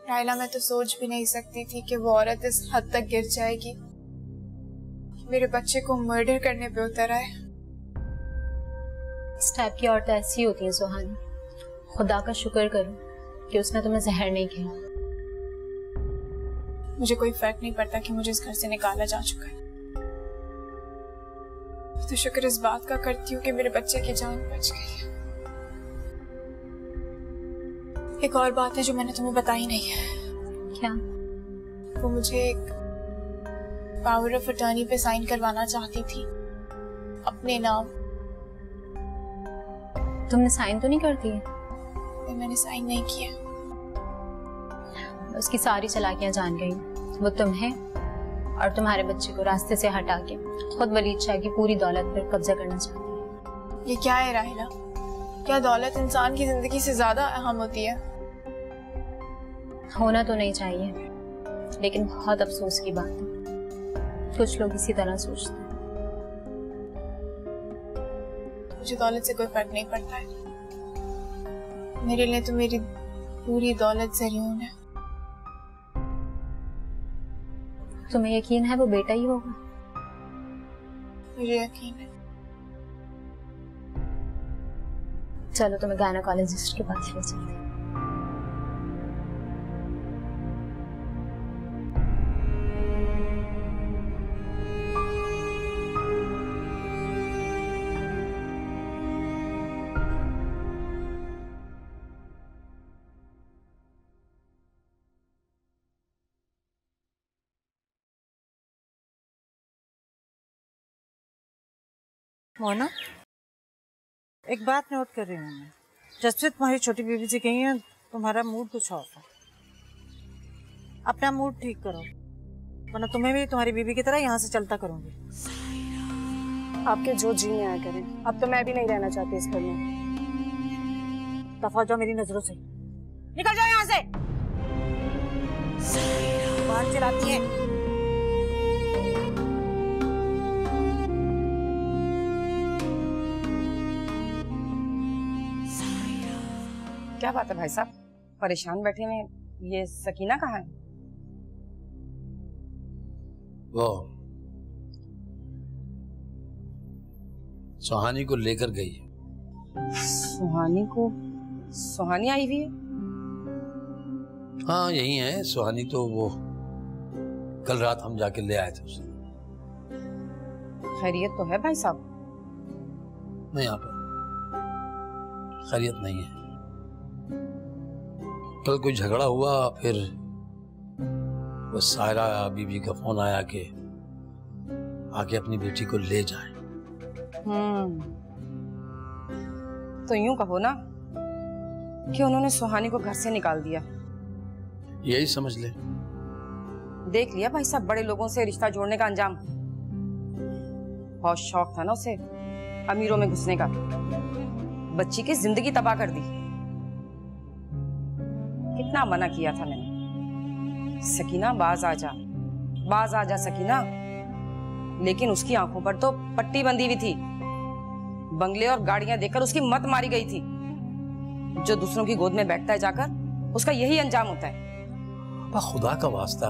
रायला, मैं तो सोच भी नहीं सकती थी कि वो औरत इस हद तक गिर जाएगी, मेरे बच्चे को मर्डर करने पे उतर आए। इस टाइप की औरतें ऐसी होती हैं सुहानी। खुदा का शुक्र करो कि उसने तुम्हें जहर नहीं किया। मुझे कोई फर्क नहीं पड़ता कि मुझे इस घर से निकाला जा चुका है। तो शुक्र इस बात का करती हूँ कि मेरे बच्चे की जान बच गई है। एक और बात है जो मैंने तुम्हें बताई नहीं है। क्या? वो मुझे एक पावर ऑफ अटर्नी पे साइन करवाना चाहती थी अपने नाम। तुमने साइन तो नहीं करती है? मैंने साइन नहीं किया। उसकी सारी चालाकियां जान गई। वो तुम्हें और तुम्हारे बच्चे को रास्ते से हटा के खुद वलीद शाह की पूरी दौलत पर कब्जा करना चाहती है। ये क्या है राहिला? क्या दौलत इंसान की जिंदगी से ज्यादा अहम होती है? होना तो नहीं चाहिए, लेकिन बहुत अफसोस की बात है, कुछ लोग इसी तरह सोचते हैं। मुझे दौलत से कोई फर्क नहीं पड़ता है। मेरे लिए तो मेरी पूरी दौलत ज़रियून है। तुम्हें यकीन है वो बेटा ही होगा? मुझे यकीन है। चलो तुम्हें गायनेकोलॉजिस्ट के पास ले चलते हैं। मोना, एक बात नोट कर रही हूँ मैं। जसप्रीत तुम्हारी छोटी बीबी से कही है तुम्हारा मूड कुछ ऑफ है। अपना मूड ठीक करो, वरना तुम्हें भी तुम्हारी बीबी की तरह यहाँ से चलता करूंगी। आपके जो जी में आया करें, अब तो मैं भी नहीं रहना चाहती इस घर में। दफा जाओ मेरी नजरों से, निकल जाओ यहाँ से। बाहर चलाती है। क्या बात है भाई साहब, परेशान बैठे हुए? ये सकीना कहाँ है? वो सुहानी को लेकर गई है। सुहानी को? सुहानी आई हुई है? हाँ यही है सुहानी। तो वो कल रात हम जाके ले आए थे उसे। खैरियत तो है भाई साहब? नहीं यहाँ पर खैरियत नहीं है। कल कोई झगड़ा हुआ, फिर वो सायरा बीबी का फोन आया कि आके अपनी बेटी को ले जाए। तो यूं कहो ना कि उन्होंने सुहानी को घर से निकाल दिया। यही समझ ले। देख लिया भाई साहब बड़े लोगों से रिश्ता जोड़ने का अंजाम। बहुत शौक था ना उसे अमीरों में घुसने का, बच्ची की जिंदगी तबाह कर दी। कितना मना किया था मैंने, सकीना बाज आ जा सकीना। लेकिन उसकी आंखों पर तो पट्टी बंधी हुई थी। बंगले और गाड़ियां देखकर उसकी मत मारी गई थी। जो दूसरों की गोद में बैठता है जाकर, उसका यही अंजाम होता है। खुदा का वास्ता,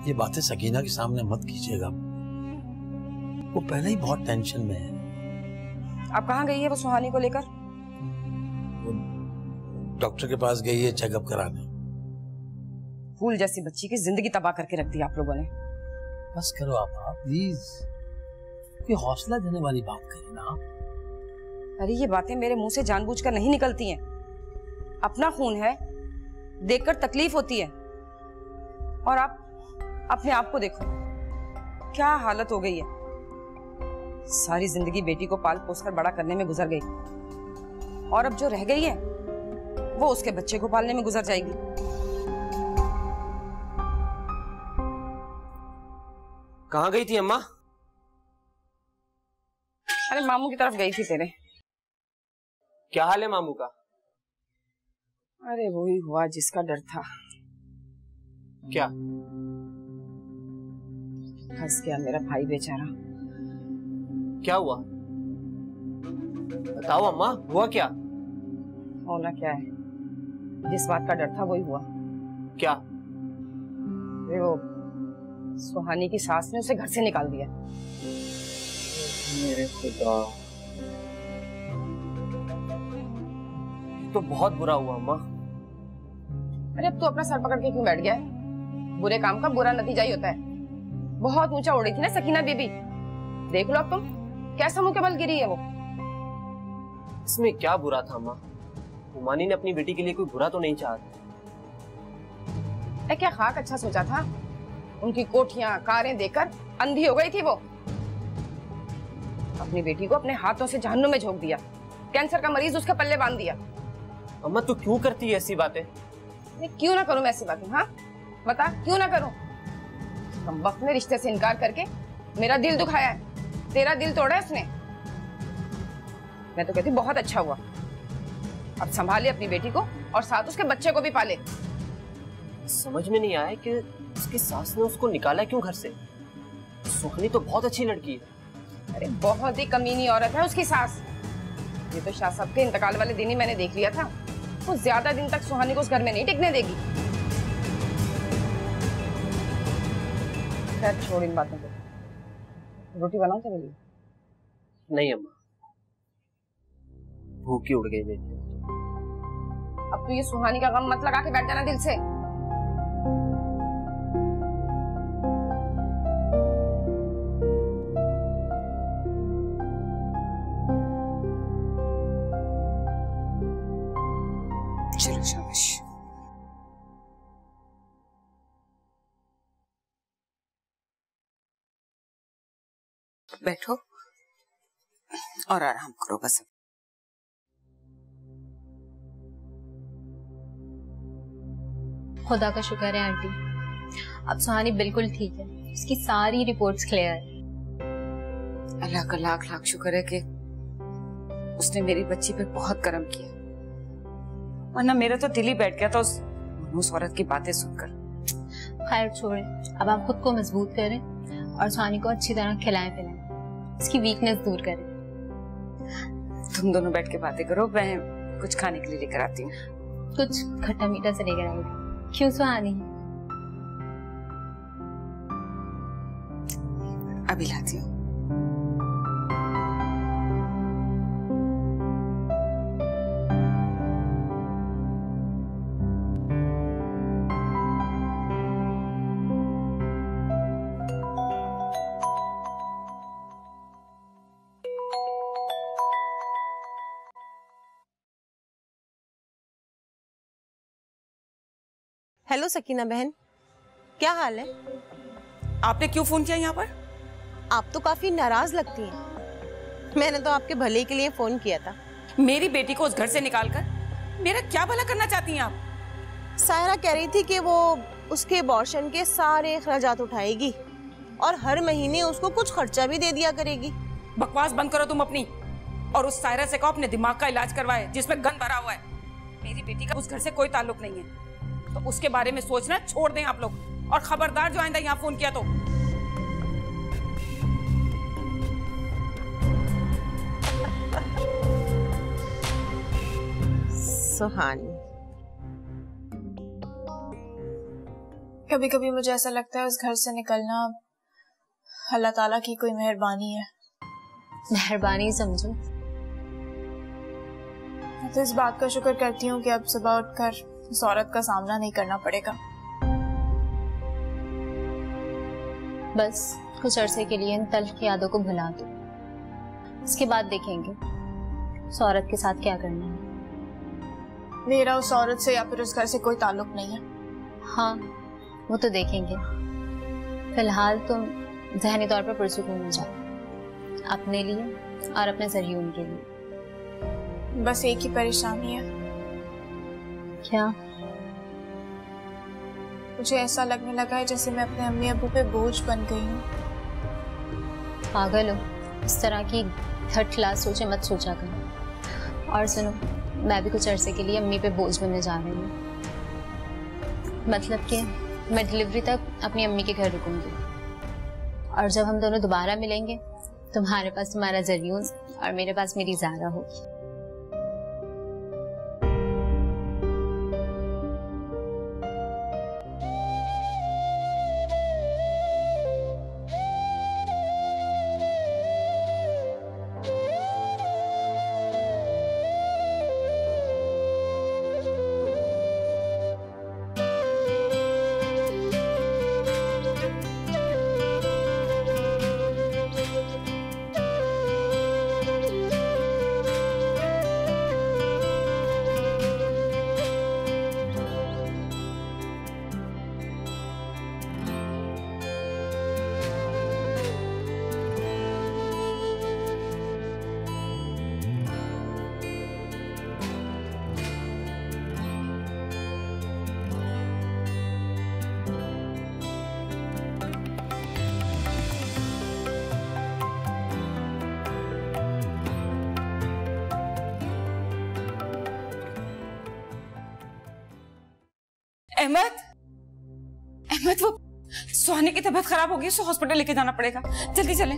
ये बातें सकीना के सामने मत कीजिएगा। वो पहले ही बहुत टेंशन में है। अब कहाँ गई है वो सुहानी को लेकर? वो डॉक्टर के पास गई है चेकअप कराने। फूल जैसी बच्ची की जिंदगी तबाह करके रख दी आप लोगों ने। बस करो आप प्लीज, कोई हौसला देने वाली बात करें ना। अरे ये बातें मेरे मुंह से जानबूझकर नहीं निकलती हैं। अपना खून है, देखकर तकलीफ होती है। और आप अपने आप को देखो, क्या हालत हो गई है। सारी जिंदगी बेटी को पाल पोस कर बड़ा करने में गुजर गई, और अब जो रह गई है वो उसके बच्चे को पालने में गुजर जाएगी। कहाँ गई थी अम्मा? अरे मामू की तरफ गई थी तेरे। क्या हाल है मामू का? अरे वही हुआ जिसका डर था। क्या? फंस गया मेरा भाई बेचारा। क्या हुआ? बताओ अम्मा, हुआ क्या? होना क्या है, जिस बात का डर था वही हुआ। क्या? अरे वो सुहानी की सास ने उसे घर से निकाल दिया। मेरे खुदा, तो बहुत बुरा हुआ अम्मा। अरे अब तू अपना सर पकड़ के क्यों बैठ गया है? बुरे काम का बुरा नतीजा ही होता है। बहुत ऊंचा उड़ी थी ना सकीना बीबी, देख लो अब तुम कैसा मुंह के बल गिरी है वो। इसमें क्या बुरा था अम्मा? हुमानी ने अपनी बेटी के लिए कोई बुरा तो नहीं चाहा। क्या खाक अच्छा सोचा था? उनकी कोठियां कारें देखकर अंधी हो गई थी वो। अपनी बेटी को अपने हाथों से जहन्नुम में झोंक दिया, कैंसर का मरीज उसके पल्ले बांध दिया। अम्मा तू क्यों करती है ऐसी बातें? क्यों ना करूं मैं ऐसी बातें? हाँ बता, क्यों ना करूं? हम वक्त ने रिश्ते से इनकार करके मेरा दिल दुखाया है, तेरा दिल तोड़ा है इसने। मैं तो कहती बहुत अच्छा हुआ, अब संभाले अपनी बेटी को और साथ उसके बच्चे को भी पाले। समझ में नहीं आया कि उसकी सास ने उसको निकाला क्यों घर से। सुहानी तो बहुत अच्छी लड़की है। अरे बहुत ही कमीनी औरत है उसकी सास। ये तो शाह साहब के इंतकाल वाले दिन ही मैंने देख लिया था। वो ज्यादा दिन तक सुहानी को उस घर में नहीं टिकने देगी। खैर छोड़ इन बातों को, रोटी बनाओ तेरे लिए। नहीं अम्मा, भूख ही उड़ गई मेरी। अब तो ये सुहानी का गम मत लगा के बैठ जाना दिल से। चलो शाबाश। बैठो और आराम करो बस। खुदा का शुक्र है आंटी, अब सुहानी बिल्कुल ठीक है, उसकी सारी रिपोर्ट्स क्लियर है। अल्लाह का लाख लाख शुक्र है कि उसने मेरी बच्ची पे बहुत करम किया, वरना मेरा तो दिल ही बैठ गया था उस औरत की बातें सुनकर। खैर छोड़े, अब आप खुद को मजबूत करें और सुहानी को अच्छी तरह खिलाएं पिलाएं, उसकी वीकनेस दूर करें। तुम दोनों बैठ के बातें करो, मैं कुछ खाने के लिए लेकर आती हूँ। कुछ खट्टा मीठा से लेकर आएगी। क्यों सुहानी? अभी लाती हूँ। हेलो सकीना बहन, क्या हाल है? आपने क्यों फोन किया यहाँ पर? आप तो काफी नाराज लगती हैं। मैंने तो आपके भले के लिए फोन किया था। मेरी बेटी को उस घर से निकालकर मेरा क्या भला करना चाहती हैं आप? सायरा कह रही थी कि वो उसके अबॉर्शन के सारे अखराजात उठाएगी और हर महीने उसको कुछ खर्चा भी दे दिया करेगी। बकवास बंद करो तुम अपनी, और उस सायरा से कहो अपने दिमाग का इलाज करवाए जिसमें गंद भरा हुआ है। मेरी बेटी का उस घर से कोई ताल्लुक नहीं है, तो उसके बारे में सोचना छोड़ दें आप लोग। और खबरदार जो आइंदा यहाँ फोन किया तो। सुहानी, कभी कभी मुझे ऐसा लगता है उस घर से निकलना अल्लाह ताला की कोई मेहरबानी है। मेहरबानी समझो। मैं तो इस बात का शुक्र करती हूँ कि अब सुबह उठकर उस औरत का सामना नहीं करना पड़ेगा। बस कुछ अरसे के लिए इन तल्ख यादों को भुला दो, उसके बाद देखेंगे उस औरत के साथ क्या करना है। मेरा उस औरत से या फिर उस घर से कोई ताल्लुक नहीं है। हाँ वो तो देखेंगे, फिलहाल तुम ज़हनी तौर पर पुरसुकून हो जाओ, अपने लिए और अपने ज़रियून के लिए। बस एक ही परेशानी है। क्या? मुझे ऐसा लगने लगा है जैसे मैं अपने अम्मी अबू पे बोझ बन गई हूँ। पागल हो, इस तरह की थर्ड क्लास सोचे मत सोचा करो। और सुनो, मैं भी कुछ अरसे के लिए अम्मी पे बोझ बनने जा रही हूँ। मतलब कि मैं डिलीवरी तक अपनी अम्मी के घर रुकूंगी, और जब हम दोनों दोबारा मिलेंगे तुम्हारे पास तुम्हारा ज़रियून और मेरे पास मेरी ज़ारा होगी। अहमद, अहमद वो सुहानी की तबीयत खराब हो गई, उसको हॉस्पिटल लेके जाना पड़ेगा, जल्दी चलें।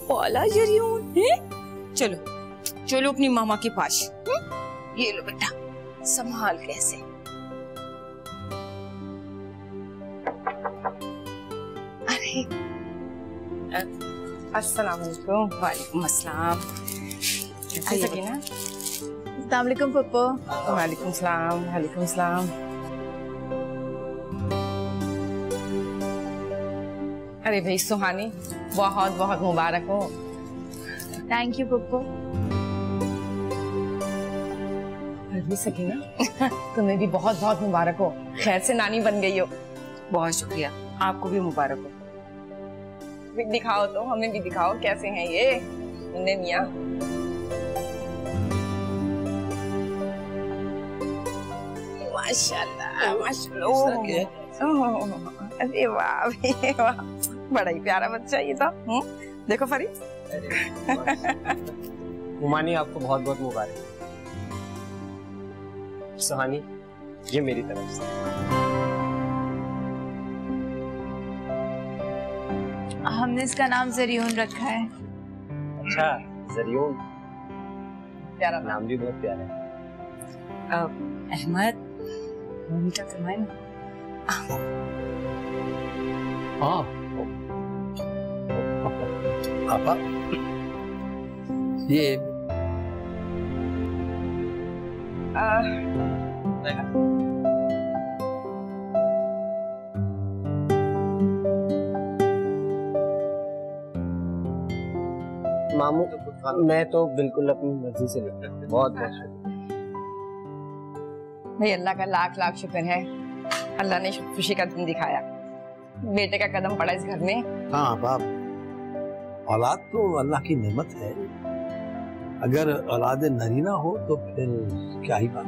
पौला जरियून है? चलो चलो अपनी मामा के पास। ये लो बेटा, संभाल कैसे। अरे अस्सलाम वालेकुम। वालेकुम अस्सलाम। सकीना। अस्सलाम वालेकुम पप्पा। वालेकुम सलाम। वालेकुम सलाम। अरे भाई सुहानी, बहुत बहुत मुबारक हो। Thank you Pappu. अरे सकीना, तुम्हें भी बहुत बहुत मुबारक हो, खैर से नानी बन गई हो। बहुत शुक्रिया, आपको भी मुबारक हो। दिखाओ तो, हमें भी दिखाओ कैसे हैं ये मुन्ने मियाँ। माशाल्लाह माशाल्लाह। अरे वाह वाह, बड़ा ही प्यारा बच्चा ये तो। देखो फरीद। उमानी, आपको बहुत बहुत मुबारक। सुहानी, ये मेरी तरफ से। हमने इसका नाम जरियून रखा है। अच्छा, जरियून, प्यारा नाम भी बहुत प्यारा है। अहमद, मीठा करवाए ना। हाँ पापा, ये मामू, मैं तो बिल्कुल अपनी मर्जी से लेता हूँ। बहुत बहुत शुक्रिया भाई, अल्लाह का लाख लाख शुक्र है, अल्लाह ने खुशी का दिन दिखाया, बेटे का कदम पड़ा इस घर में। हाँ बाप, औलाद तो अल्लाह की नेमत है, अगर औलाद नरीना हो तो फिर क्या ही बात।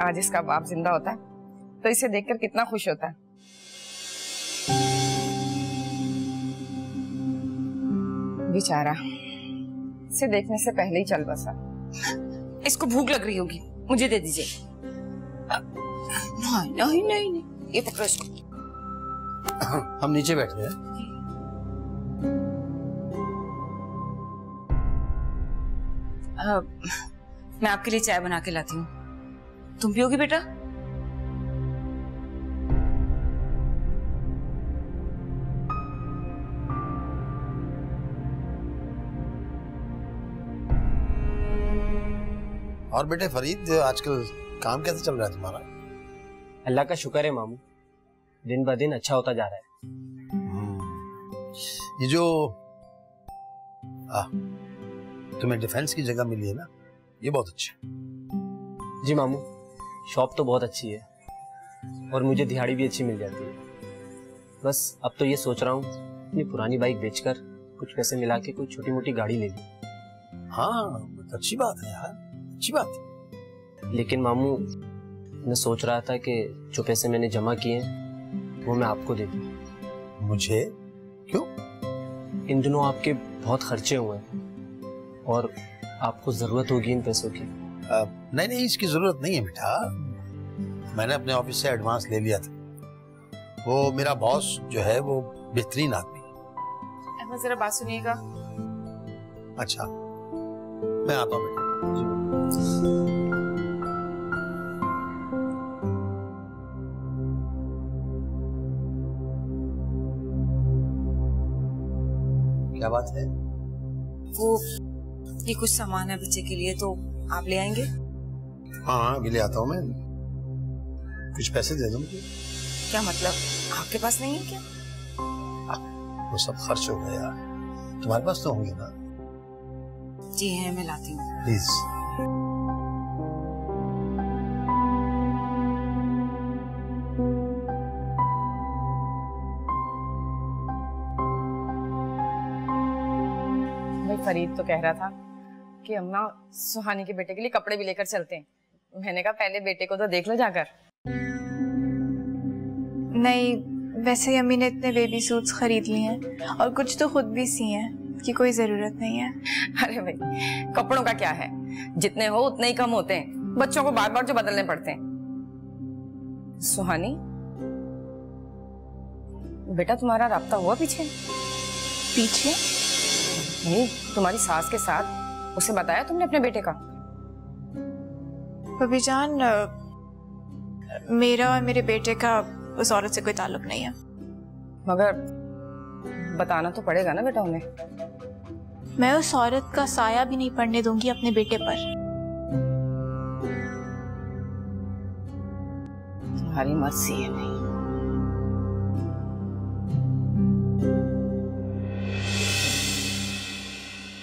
आज इसका बाप जिंदा होता तो इसे देखकर कितना खुश होता। बेचारा, इसे देखने से पहले ही चल बसा। इसको भूख लग रही होगी, मुझे दे दीजिए। नहीं नहीं नहीं नहीं, ये पकड़ो इसको। हम नीचे बैठे हैं। मैं आपके लिए चाय बना के लाती हूँ, तुम पियोगी बेटा? और बेटे फरीद, आजकल काम कैसे चल रहा है तुम्हारा? अल्लाह का शुक्र है मामू, दिन ब दिन अच्छा होता जा रहा है। ये जो तुम्हें डिफेंस की जगह मिली है ना, ये बहुत अच्छा है। जी मामू, शॉप तो बहुत अच्छी है और मुझे दिहाड़ी भी अच्छी मिल जाती है। बस अब तो ये सोच रहा हूँ अपनी पुरानी बाइक बेचकर कुछ पैसे मिला के कोई छोटी मोटी गाड़ी ले लूं। हाँ, अच्छी बात है यार, अच्छी बात है। लेकिन मामू, मैं सोच रहा था कि जो पैसे मैंने जमा किए वो मैं आपको दे दूं। मुझे? क्यों? इन दिनों आपके बहुत खर्चे हुए हैं और आपको जरूरत होगी इन पैसों की। नहीं नहीं, इसकी जरूरत नहीं है बेटा, मैंने अपने ऑफिस से एडवांस ले लिया था। वो मेरा बॉस जो है वो बेहतरीन आदमी है। अहमद, जरा बात सुनिएगा। अच्छा, मैं आता हूँ बेटा। क्या बात है? वो ये कुछ सामान है बच्चे के लिए, तो आप ले आएंगे? हाँ, अभी ले आता हूँ मैं। कुछ पैसे दे दो मुझे। क्या मतलब, आपके पास नहीं है क्या? वो सब खर्च हो गया, तुम्हारे पास तो होंगे ना। जी है, मैं लाती हूँ। प्लीज। भाई फरीद तो कह रहा था कि अम्मा सुहानी के बेटे के लिए कपड़े भी लेकर चलते हैं। मैंने कहा पहले बेटे को तो देख लो जाकर। नहीं, वैसे ही अम्मी ने इतने बेबी सूट्स खरीद लिए हैं और कुछ तो खुद भी सी हैं कि कोई जरूरत नहीं है। अरे भाई कपड़ों का क्या है, जितने हो उतने ही कम होते हैं, बच्चों को बार बार जो बदलने पड़ते हैं। सुहानी बेटा तुम्हारा राब्ता हुआ पीछे? पीछे? नहीं, तुम्हारी सास के साथ, उसे बताया तुमने अपने बेटे का? भाभी जान, मेरा और मेरे बेटे का उस औरत से कोई ताल्लुक नहीं है। मगर बताना तो पड़ेगा ना बेटा उन्हें। मैं उस औरत का साया भी नहीं पड़ने दूंगी अपने बेटे पर। तुम्हारी मर्जी है। नहीं